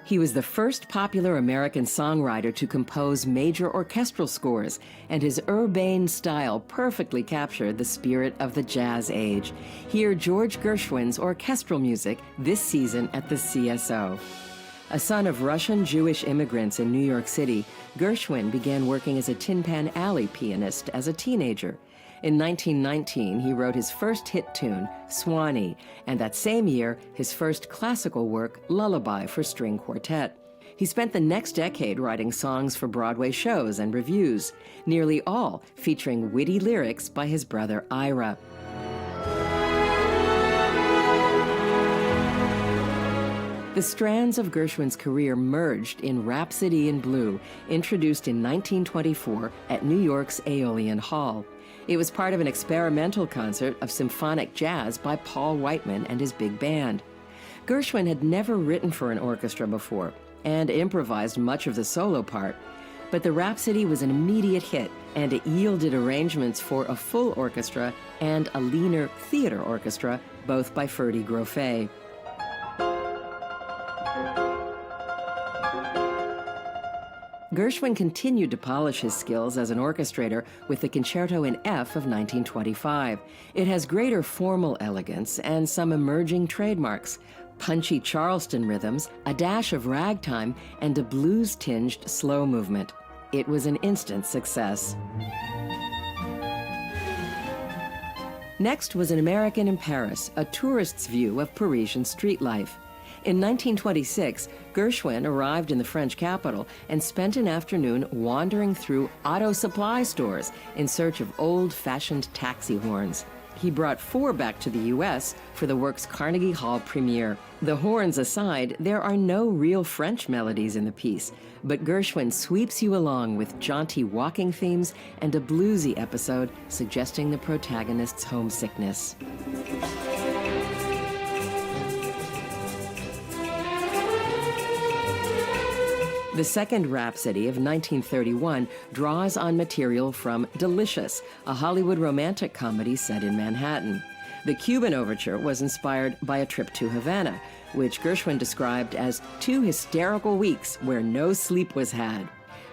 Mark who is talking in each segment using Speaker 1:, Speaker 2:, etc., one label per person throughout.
Speaker 1: He was the first popular American songwriter to compose major orchestral scores, and his urbane style perfectly captured the spirit of the jazz age. Hear George Gershwin's orchestral music this season at the CSO. A son of Russian Jewish immigrants in New York City, Gershwin began working as a Tin Pan Alley pianist as a teenager. In 1919, he wrote his first hit tune, Swanee, and that same year, his first classical work, Lullaby for String Quartet. He spent the next decade writing songs for Broadway shows and revues, nearly all featuring witty lyrics by his brother Ira. The strands of Gershwin's career merged in Rhapsody in Blue, introduced in 1924 at New York's Aeolian Hall. It was part of an experimental concert of symphonic jazz by Paul Whiteman and his big band. Gershwin had never written for an orchestra before and improvised much of the solo part, but the Rhapsody was an immediate hit, and it yielded arrangements for a full orchestra and a leaner theater orchestra, both by Ferdy Grofé. Gershwin continued to polish his skills as an orchestrator with the Concerto in F of 1925. It has greater formal elegance and some emerging trademarks: punchy Charleston rhythms, a dash of ragtime, and a blues-tinged slow movement. It was an instant success. Next was An American in Paris, a tourist's view of Parisian street life. In 1926, Gershwin arrived in the French capital and spent an afternoon wandering through auto supply stores in search of old-fashioned taxi horns. He brought 4 back to the U.S. for the work's Carnegie Hall premiere. The horns aside, there are no real French melodies in the piece, but Gershwin sweeps you along with jaunty walking themes and a bluesy episode suggesting the protagonist's homesickness. The second Rhapsody of 1931 draws on material from Delicious, a Hollywood romantic comedy set in Manhattan. The Cuban overture was inspired by a trip to Havana, which Gershwin described as 2 hysterical weeks where no sleep was had.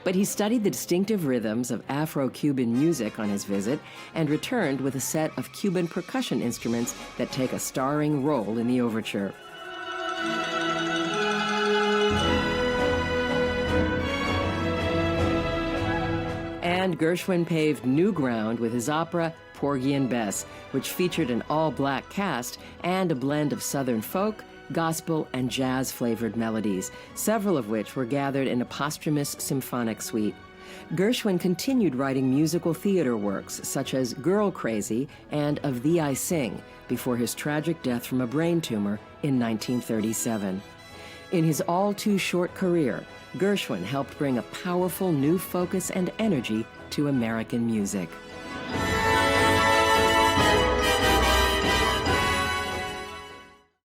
Speaker 1: But he studied the distinctive rhythms of Afro-Cuban music on his visit and returned with a set of Cuban percussion instruments that take a starring role in the overture. And Gershwin paved new ground with his opera, Porgy and Bess, which featured an all-black cast and a blend of Southern folk, gospel, and jazz-flavored melodies, several of which were gathered in a posthumous symphonic suite. Gershwin continued writing musical theater works such as Girl Crazy and Of Thee I Sing before his tragic death from a brain tumor in 1937. In his all-too-short career, Gershwin helped bring a powerful new focus and energy to American music.